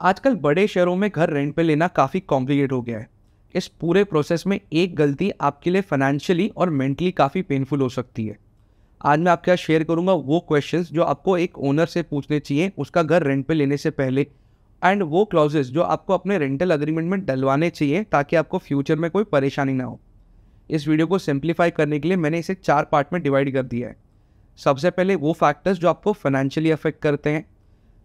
आजकल बड़े शहरों में घर रेंट पे लेना काफ़ी कॉम्प्लिकेट हो गया है। इस पूरे प्रोसेस में एक गलती आपके लिए फाइनेंशियली और मेंटली काफ़ी पेनफुल हो सकती है। आज मैं आपके साथ शेयर करूंगा वो क्वेश्चंस जो आपको एक ओनर से पूछने चाहिए उसका घर रेंट पे लेने से पहले, एंड वो क्लॉजेस जो आपको अपने रेंटल अग्रीमेंट में डलवाने चाहिए ताकि आपको फ्यूचर में कोई परेशानी ना हो। इस वीडियो को सिंप्लीफाई करने के लिए मैंने इसे 4 पार्ट में डिवाइड कर दिया है। सबसे पहले वो फैक्टर्स जो आपको फाइनेंशियली अफेक्ट करते हैं,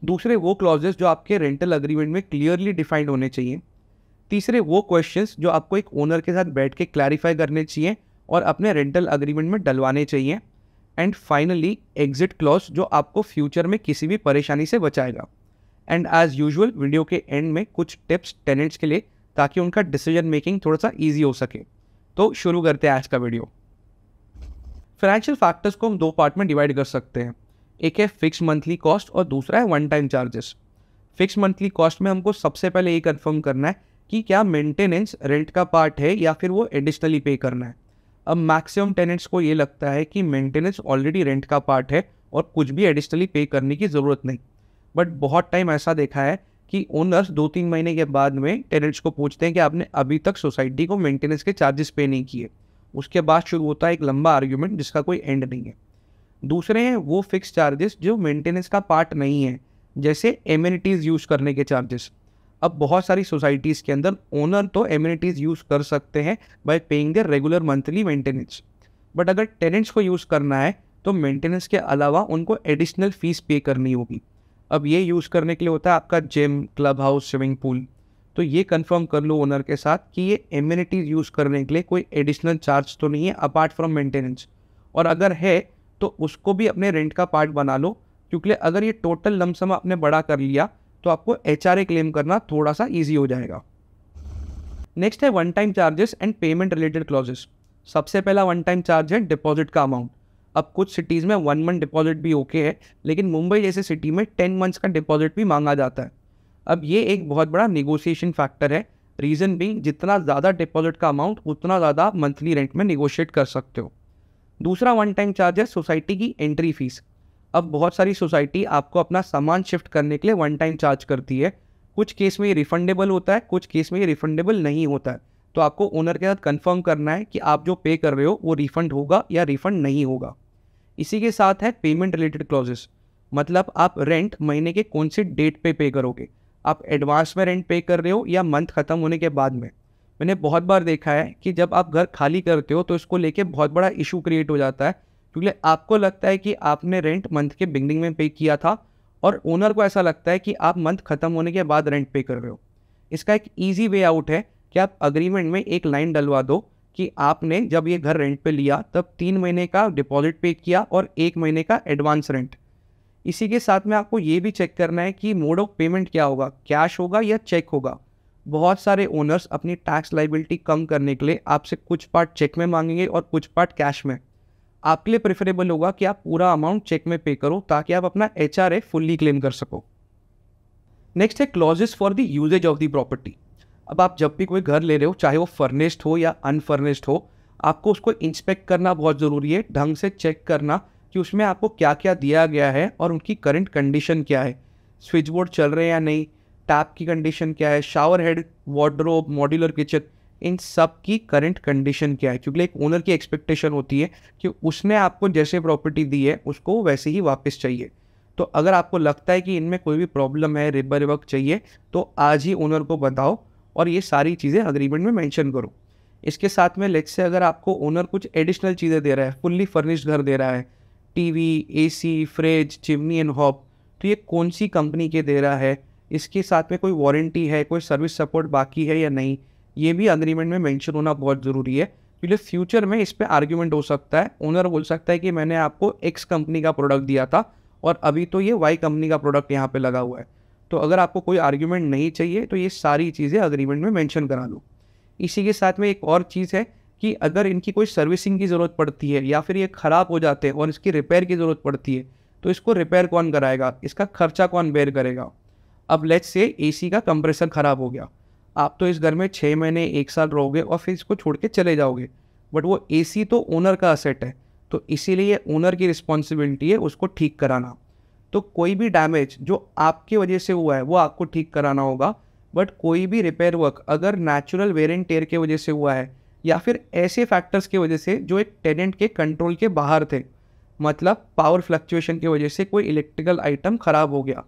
दूसरे वो क्लॉजेस जो आपके रेंटल अग्रीमेंट में क्लियरली डिफाइंड होने चाहिए, तीसरे वो क्वेश्चंस जो आपको एक ओनर के साथ बैठ के क्लैरिफाई करने चाहिए और अपने रेंटल अग्रीमेंट में डलवाने चाहिए, एंड फाइनली एग्जिट क्लॉज जो आपको फ्यूचर में किसी भी परेशानी से बचाएगा। एंड एज यूजुअल वीडियो के एंड में कुछ टिप्स टेनेंट्स के लिए ताकि उनका डिसीजन मेकिंग थोड़ा सा ईजी हो सके। तो शुरू करते हैं आज का वीडियो। फाइनेंशियल फैक्टर्स को हम 2 पार्ट में डिवाइड कर सकते हैं। एक है फिक्स मंथली कॉस्ट और दूसरा है one time charges. Fix monthly cost में हमको सबसे पहले ये कंफर्म करना है कि क्या मेंटेनेंस रेंट का पार्ट है या फिर वो एडिशनली पे करना है। अब मैक्सिमम टेनेंट्स को ये लगता है कि मेंटेनेंस ऑलरेडी रेंट का पार्ट है और कुछ भी एडिशनली पे करने की ज़रूरत नहीं। बट बहुत टाइम ऐसा देखा है कि ओनर्स 2-3 महीने के बाद में टेनेंट्स को पूछते हैं कि आपने अभी तक सोसाइटी को मेंटेनेंस के चार्जेस पे नहीं किए। उसके बाद शुरू होता है एक लंबा आर्ग्यूमेंट जिसका कोई एंड नहीं है। दूसरे हैं वो फिक्स चार्जेस जो मेंटेनेंस का पार्ट नहीं है, जैसे एमिनिटीज़ यूज़ करने के चार्जेस। अब बहुत सारी सोसाइटीज़ के अंदर ओनर तो एमिनिटीज़ यूज़ कर सकते हैं bye paying there regular monthly maintenance, but अगर टेनेंट्स को यूज़ करना है तो मेंटेनेंस के अलावा उनको एडिशनल फीस पे करनी होगी। अब ये यूज़ करने के लिए होता है आपका gym, club house, swimming pool. तो ये कंफर्म कर लो ओनर के साथ कि ये एमिनिटीज़ यूज़ करने के लिए कोई एडिशनल चार्ज तो नहीं है अपार्ट फ्रॉम मेंटेनेंस, और अगर है तो उसको भी अपने रेंट का पार्ट बना लो, क्योंकि अगर ये टोटल लमसम आपने बड़ा कर लिया तो आपको एचआरए क्लेम करना थोड़ा सा इजी हो जाएगा। नेक्स्ट है one time charges and payment related clauses. सबसे पहला वन टाइम चार्ज है डिपॉजिट का अमाउंट। अब कुछ सिटीज़ में 1 मंथ डिपॉजिट भी ओके है, लेकिन मुंबई जैसे सिटी में 10 मंथ्स का डिपॉजिट भी मांगा जाता है। अब ये एक बहुत बड़ा निगोशिएशन फैक्टर है। रीज़न भी जितना ज़्यादा डिपॉजिट का अमाउंट उतना ज़्यादा आप मंथली रेंट में निगोशिएट कर सकते हो। दूसरा वन टाइम चार्ज है सोसाइटी की एंट्री फीस। अब बहुत सारी सोसाइटी आपको अपना सामान शिफ्ट करने के लिए वन टाइम चार्ज करती है। कुछ केस में ये रिफंडेबल होता है, कुछ केस में ये रिफंडेबल नहीं होता है। तो आपको ओनर के साथ कंफर्म करना है कि आप जो पे कर रहे हो वो रिफंड होगा या रिफंड नहीं होगा। इसी के साथ है पेमेंट रिलेटेड क्लॉजेस, मतलब आप रेंट महीने के कौन सी डेट पे करोगे। आप एडवांस में रेंट पे कर रहे हो या मंथ ख़त्म होने के बाद में। मैंने बहुत बार देखा है कि जब आप घर खाली करते हो तो इसको लेके बहुत बड़ा इशू क्रिएट हो जाता है, क्योंकि आपको लगता है कि आपने रेंट मंथ के बिगनिंग में पे किया था और ओनर को ऐसा लगता है कि आप मंथ ख़त्म होने के बाद रेंट पे कर रहे हो। इसका एक ईजी वे आउट है कि आप अग्रीमेंट में एक लाइन डलवा दो कि आपने जब ये घर रेंट पे लिया तब 3 महीने का डिपॉजिट पे किया और 1 महीने का एडवांस रेंट। इसी के साथ में आपको ये भी चेक करना है कि मोड ऑफ पेमेंट क्या होगा, कैश होगा या चेक होगा। बहुत सारे ओनर्स अपनी टैक्स लाइबिलिटी कम करने के लिए आपसे कुछ पार्ट चेक में मांगेंगे और कुछ पार्ट कैश में। आपके लिए प्रेफरेबल होगा कि आप पूरा अमाउंट चेक में पे करो ताकि आप अपना एचआरए फुल्ली क्लेम कर सको। नेक्स्ट है clauses for the usages of the property. अब आप जब भी कोई घर ले रहे हो, चाहे वो फर्निश्ड हो या अनफर्निश्ड हो, आपको उसको इंस्पेक्ट करना बहुत ज़रूरी है। ढंग से चेक करना कि उसमें आपको क्या क्या दिया गया है और उनकी करंट कंडीशन क्या है। स्विच बोर्ड चल रहे हैं या नहीं, टैप की कंडीशन क्या है, shower head, wardrobe, modular kitchen, इन सब की करंट कंडीशन क्या है। क्योंकि एक ओनर की एक्सपेक्टेशन होती है कि उसने आपको जैसे प्रॉपर्टी दी है उसको वैसे ही वापस चाहिए। तो अगर आपको लगता है कि इनमें कोई भी प्रॉब्लम है, रिपेयर वर्क चाहिए, तो आज ही ओनर को बताओ और ये सारी चीज़ें अग्रीमेंट में मेंशन करो। इसके साथ में लेट्स से अगर आपको ओनर कुछ एडिशनल चीज़ें दे रहा है, फुल्ली फर्निश्ड घर दे रहा है, TV, AC, fridge, chimney and hob, तो ये कौन सी कंपनी के दे रहा है, इसके साथ में कोई वारंटी है, कोई सर्विस सपोर्ट बाकी है या नहीं, ये भी अग्रीमेंट में मेंशन होना बहुत ज़रूरी है। क्योंकि फ्यूचर में इस पे आर्ग्यूमेंट हो सकता है। ओनर बोल सकता है कि मैंने आपको एक्स कंपनी का प्रोडक्ट दिया था और अभी तो ये वाई कंपनी का प्रोडक्ट यहाँ पे लगा हुआ है। तो अगर आपको कोई आर्ग्यूमेंट नहीं चाहिए तो ये सारी चीज़ें अग्रीमेंट में मेंशन करा लो। इसी के साथ में एक और चीज़ है कि अगर इनकी कोई सर्विसिंग की ज़रूरत पड़ती है या फिर ये ख़राब हो जाते हैं और इसकी रिपेयर की ज़रूरत पड़ती है, तो इसको रिपेयर कौन कराएगा, इसका खर्चा कौन बेयर करेगा। अब लेट्स से एसी का कंप्रेसर ख़राब हो गया, आप तो इस घर में 6 महीने 1 साल रहोगे और फिर इसको छोड़ के चले जाओगे, बट वो एसी तो ओनर का असेट है, तो इसीलिए ओनर की रिस्पॉन्सिबिलिटी है उसको ठीक कराना। तो कोई भी डैमेज जो आपकी वजह से हुआ है वो आपको ठीक कराना होगा, बट कोई भी रिपेयर वर्क अगर नेचुरल वेयर एंड टेयर की वजह से हुआ है या फिर ऐसे फैक्टर्स की वजह से जो एक टेनेंट के कंट्रोल के बाहर थे, मतलब पावर फ्लक्चुएशन की वजह से कोई इलेक्ट्रिकल आइटम ख़राब हो गया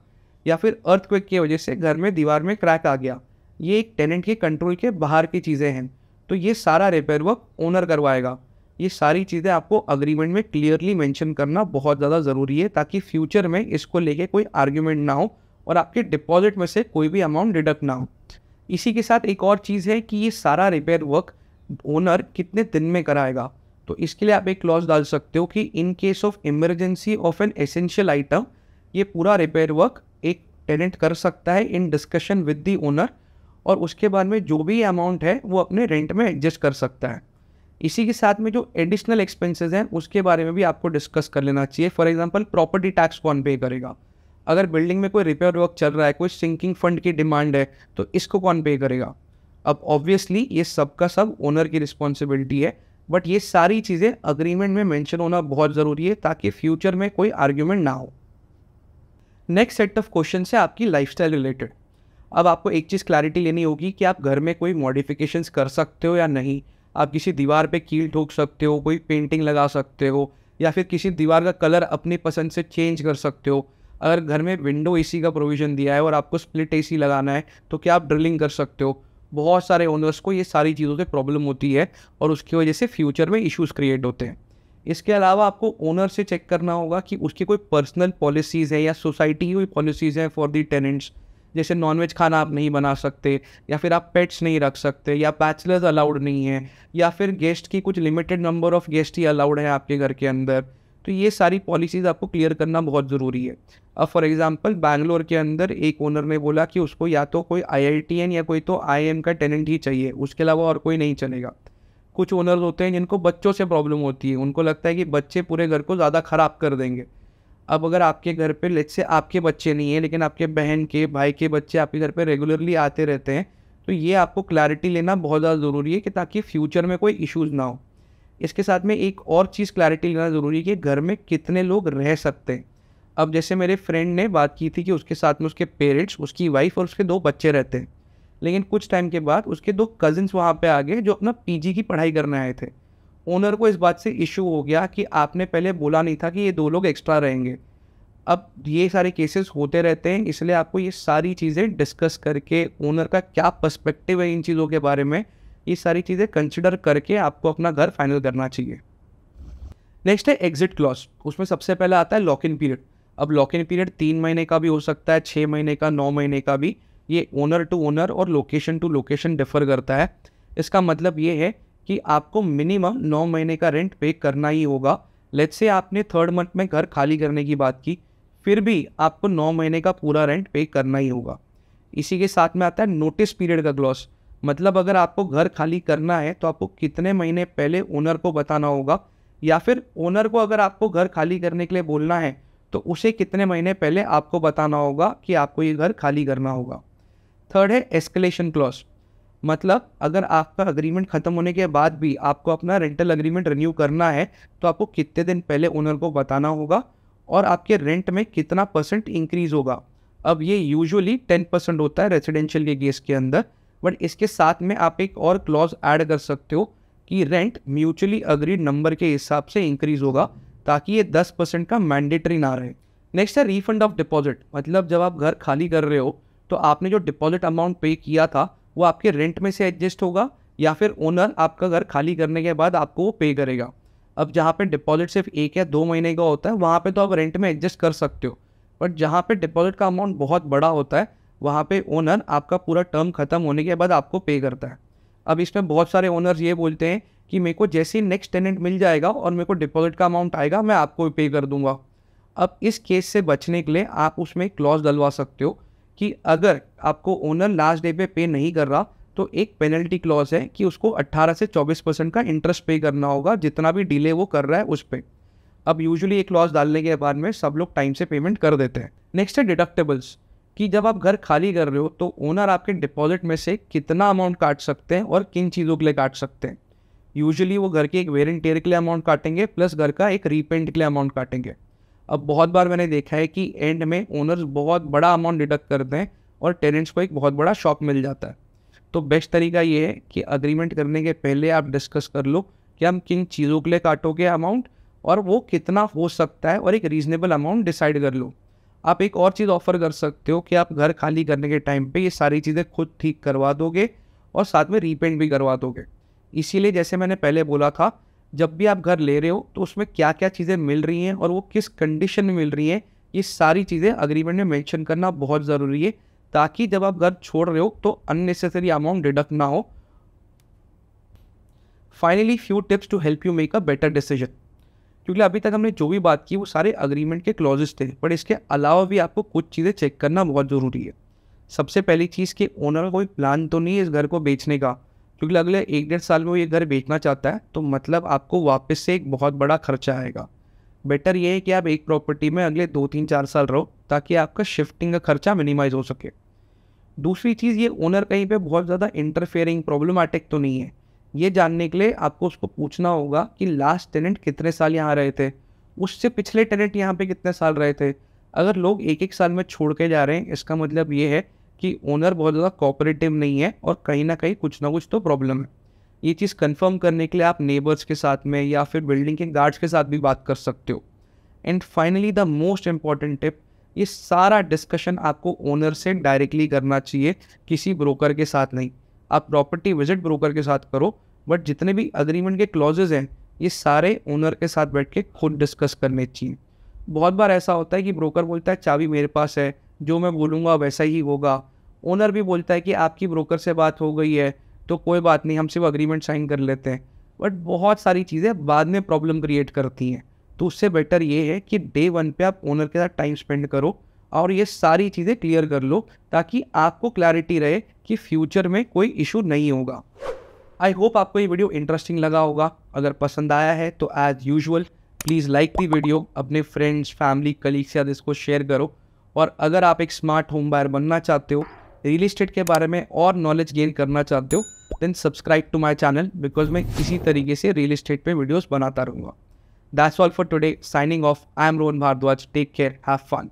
या फिर अर्थक्वेक की वजह से घर में दीवार में क्रैक आ गया, ये एक टेनेंट के कंट्रोल के बाहर की चीज़ें हैं, तो ये सारा रिपेयर वर्क ओनर करवाएगा। ये सारी चीज़ें आपको अग्रीमेंट में क्लियरली मेंशन करना बहुत ज़्यादा ज़रूरी है, ताकि फ्यूचर में इसको लेके कोई आर्ग्यूमेंट ना हो और आपके डिपॉजिट में से कोई भी अमाउंट डिडक्ट ना हो। इसी के साथ एक और चीज़ है कि ये सारा रिपेयर वर्क ओनर कितने दिन में कराएगा। तो इसके लिए आप एक क्लॉज डाल सकते हो कि in case of emergency of an essential item, ये पूरा रिपेयर वर्क एक टेनेंट कर सकता है in discussion with the owner, और उसके बाद में जो भी अमाउंट है वो अपने रेंट में एडजस्ट कर सकता है। इसी के साथ में जो एडिशनल एक्सपेंसेस हैं उसके बारे में भी आपको डिस्कस कर लेना चाहिए। फॉर एग्जांपल, प्रॉपर्टी टैक्स कौन पे करेगा? अगर बिल्डिंग में कोई रिपेयर वर्क चल रहा है, कोई सिंकिंग फंड की डिमांड है, तो इसको कौन पे करेगा? अब ऑब्वियसली ये सब का सब ओनर की रिस्पॉन्सिबिलिटी है, बट ये सारी चीज़ें अग्रीमेंट में मेंशन होना बहुत ज़रूरी है ताकि फ्यूचर में कोई आर्ग्यूमेंट ना हो। नेक्स्ट सेट ऑफ क्वेश्चन है आपकी लाइफस्टाइल रिलेटेड। अब आपको एक चीज़ क्लैरिटी लेनी होगी कि आप घर में कोई मॉडिफिकेशंस कर सकते हो या नहीं। आप किसी दीवार पे कील ठोक सकते हो, कोई पेंटिंग लगा सकते हो, या फिर किसी दीवार का कलर अपनी पसंद से चेंज कर सकते हो। अगर घर में विंडो एसी का प्रोविज़न दिया है और आपको स्प्लिट एसी लगाना है तो क्या आप ड्रिलिंग कर सकते हो। बहुत सारे ओनर्स को ये सारी चीज़ों से प्रॉब्लम होती है और उसकी वजह से फ्यूचर में इश्यूज़ क्रिएट होते हैं। इसके अलावा आपको ओनर से चेक करना होगा कि उसकी कोई पर्सनल पॉलिसीज़ है या सोसाइटी की कोई पॉलिसीज़ हैं फॉर दी टेनेंट्स, जैसे नॉनवेज खाना आप नहीं बना सकते, या फिर आप पेट्स नहीं रख सकते, या बैचलर्स अलाउड नहीं है, या फिर गेस्ट की कुछ limited number of guest he allowed है आपके घर के अंदर। तो ये सारी पॉलिसीज़ आपको क्लियर करना बहुत ज़रूरी है। अब फॉर एग्जांपल, बैंगलोर के अंदर एक ओनर ने बोला कि उसको या तो कोई IITN या कोई तो IIM का टेनेंट ही चाहिए, उसके अलावा और कोई नहीं चलेगा। कुछ ओनर्स होते हैं जिनको बच्चों से प्रॉब्लम होती है, उनको लगता है कि बच्चे पूरे घर को ज़्यादा ख़राब कर देंगे। अब अगर आपके घर पे लेट्स से आपके बच्चे नहीं हैं, लेकिन आपके बहन के, भाई के बच्चे आपके घर पे रेगुलरली आते रहते हैं, तो ये आपको क्लैरिटी लेना बहुत ज़्यादा ज़रूरी है कि ताकि फ्यूचर में कोई इश्यूज़ ना हो। इसके साथ में एक और चीज़ क्लैरिटी लेना ज़रूरी है कि घर में कितने लोग रह सकते हैं। अब जैसे मेरे फ्रेंड ने बात की थी कि उसके साथ में उसके पेरेंट्स, उसकी वाइफ और उसके 2 बच्चे रहते हैं, लेकिन कुछ टाइम के बाद उसके 2 कज़िन्स वहाँ पे आ गए जो अपना PG की पढ़ाई करने आए थे। ओनर को इस बात से इश्यू हो गया कि आपने पहले बोला नहीं था कि ये 2 लोग एक्स्ट्रा रहेंगे। अब ये सारे केसेस होते रहते हैं, इसलिए आपको ये सारी चीज़ें डिस्कस करके ओनर का क्या पर्सपेक्टिव है इन चीज़ों के बारे में, ये सारी चीज़ें कंसिडर करके आपको अपना घर फाइनल करना चाहिए। नेक्स्ट है एग्जिट क्लॉज। उसमें सबसे पहले आता है लॉक इन पीरियड। अब लॉक इन पीरियड 3 महीने का भी हो सकता है, 6 महीने का, 9 महीने का भी। ये ओनर टू ओनर और लोकेशन टू लोकेशन डिफर करता है। इसका मतलब ये है कि आपको मिनिमम 9 महीने का रेंट पे करना ही होगा। लेट्स से आपने 3rd मंथ में घर खाली करने की बात की, फिर भी आपको 9 महीने का पूरा रेंट पे करना ही होगा। इसी के साथ में आता है नोटिस पीरियड का क्लॉज। मतलब अगर आपको घर खाली करना है तो आपको कितने महीने पहले ओनर को बताना होगा, या फिर ओनर को अगर आपको घर खाली करने के लिए बोलना है तो उसे कितने महीने पहले आपको बताना होगा कि आपको ये घर खाली करना होगा। 3rd है एस्केलेशन क्लॉज। मतलब अगर आपका अग्रीमेंट ख़त्म होने के बाद भी आपको अपना रेंटल अग्रीमेंट रिन्यू करना है तो आपको कितने दिन पहले ओनर को बताना होगा और आपके रेंट में कितना % इंक्रीज़ होगा। अब ये यूजुअली 10% होता है रेजिडेंशियल के केस के अंदर, बट इसके साथ में आप एक और क्लॉज ऐड कर सकते हो कि रेंट म्यूचुअली अग्रीड नंबर के हिसाब से इंक्रीज़ होगा, ताकि ये 10% का मैंडेटरी ना रहे। नेक्स्ट है रीफंड ऑफ डिपॉजिट। मतलब जब आप घर खाली कर रहे हो तो आपने जो डिपॉजिट अमाउंट पे किया था वो आपके रेंट में से एडजस्ट होगा, या फिर ओनर आपका घर खाली करने के बाद आपको वो पे करेगा। अब जहाँ पे डिपॉजिट सिर्फ 1 या 2 महीने का होता है वहाँ पे तो आप रेंट में एडजस्ट कर सकते हो, बट जहाँ पे डिपॉजिट का अमाउंट बहुत बड़ा होता है वहाँ पे ओनर आपका पूरा टर्म ख़त्म होने के बाद आपको पे करता है। अब इसमें बहुत सारे ओनर्स ये बोलते हैं कि मेरे को जैसे ही नेक्स्ट टेनेंट मिल जाएगा और मेरे को डिपॉजिट का अमाउंट आएगा मैं आपको पे कर दूंगा। अब इस केस से बचने के लिए आप उसमें क्लॉज डलवा सकते हो कि अगर आपको ओनर लास्ट डे पे नहीं कर रहा तो एक पेनल्टी क्लॉज है कि उसको 18 से 24% का इंटरेस्ट पे करना होगा, जितना भी डिले वो कर रहा है उस पर। अब यूजुअली एक क्लॉज डालने के बाद में सब लोग टाइम से पेमेंट कर देते हैं। नेक्स्ट है डिडक्टेबल्स, कि जब आप घर खाली कर रहे हो तो ओनर आपके डिपॉजिट में से कितना अमाउंट काट सकते हैं और किन चीज़ों के लिए काट सकते हैं। यूजुअली वो घर के एक वेयर एंड टेयर के लिए अमाउंट काटेंगे, प्लस घर का एक रीपेंट के लिए अमाउंट काटेंगे। अब बहुत बार मैंने देखा है कि एंड में ओनर्स बहुत बड़ा अमाउंट डिडक्ट करते हैं और टेनेंट्स को एक बहुत बड़ा शॉक मिल जाता है। तो बेस्ट तरीका ये है कि अग्रीमेंट करने के पहले आप डिस्कस कर लो कि हम किन चीज़ों के लिए काटोगे अमाउंट और वो कितना हो सकता है, और एक रीज़नेबल अमाउंट डिसाइड कर लो। आप एक और चीज़ ऑफर कर सकते हो कि आप घर खाली करने के टाइम पे ये सारी चीज़ें खुद ठीक करवा दोगे और साथ में रीपेंट भी करवा दोगे। इसीलिए जैसे मैंने पहले बोला था, जब भी आप घर ले रहे हो तो उसमें क्या क्या चीज़ें मिल रही हैं और वो किस कंडीशन में मिल रही हैं, ये सारी चीज़ें अग्रीमेंट में मेंशन करना बहुत ज़रूरी है, ताकि जब आप घर छोड़ रहे हो तो अननेसेसरी अमाउंट डिडक्ट ना हो। Finally few tips to help you make a better decision. क्योंकि अभी तक हमने जो भी बात की वो सारे अग्रीमेंट के क्लॉजेस थे, बट इसके अलावा भी आपको कुछ चीज़ें चेक करना बहुत ज़रूरी है। सबसे पहली चीज़ कि ओनर का कोई प्लान तो नहीं है इस घर को बेचने का, क्योंकि अगले 1-1.5 साल में वो ये घर बेचना चाहता है तो मतलब आपको वापस से एक बहुत बड़ा खर्चा आएगा। बेटर ये है कि आप एक प्रॉपर्टी में अगले 2-3-4 साल रहो, ताकि आपका शिफ्टिंग का खर्चा मिनिमाइज हो सके। दूसरी चीज़, ये ओनर कहीं पे बहुत ज़्यादा इंटरफेयरिंग प्रॉब्लमैटिक तो नहीं है। ये जानने के लिए आपको उसको पूछना होगा कि लास्ट टेनेंट कितने साल यहाँ रहे थे, उससे पिछले टेनेंट यहाँ पे कितने साल रहे थे। अगर लोग 1-1 साल में छोड़ के जा रहे हैं, इसका मतलब ये है कि ओनर बहुत ज़्यादा कोऑपरेटिव नहीं है और कहीं ना कुछ तो प्रॉब्लम है। ये चीज़ कंफर्म करने के लिए आप नेबर्स के साथ में या फिर बिल्डिंग के गार्ड्स के साथ भी बात कर सकते हो। And finally the most important tip, ये सारा डिस्कशन आपको ओनर से डायरेक्टली करना चाहिए, किसी ब्रोकर के साथ नहीं। आप प्रॉपर्टी विजिट ब्रोकर के साथ करो, बट जितने भी अग्रीमेंट के क्लॉजेज हैं ये सारे ओनर के साथ बैठ के खुद डिस्कस करने चाहिए। बहुत बार ऐसा होता है कि ब्रोकर बोलता है चाबी मेरे पास है, जो मैं बोलूँगा वैसा ही होगा। ओनर भी बोलता है कि आपकी ब्रोकर से बात हो गई है तो कोई बात नहीं, हम सिर्फ अग्रीमेंट साइन कर लेते हैं। बट बहुत सारी चीज़ें बाद में प्रॉब्लम क्रिएट करती हैं। तो उससे बेटर ये है कि डे 1 पे आप ओनर के साथ टाइम स्पेंड करो और ये सारी चीज़ें क्लियर कर लो, ताकि आपको क्लैरिटी रहे कि फ्यूचर में कोई इशू नहीं होगा। आई होप आपको ये वीडियो इंटरेस्टिंग लगा होगा। अगर पसंद आया है तो as usual please like the video, अपने फ्रेंड्स, फैमिली, कलीग्स के साथ इसको शेयर करो। और अगर आप एक स्मार्ट होम बायर बनना चाहते हो, रियल एस्टेट के बारे में और नॉलेज गेन करना चाहते हो, then subscribe to my channel, because मैं इसी तरीके से रियल एस्टेट पे वीडियोस बनाता रहूँगा। That's all for today. Signing off. I am Rohan Bhardwaj. Take care. Have fun.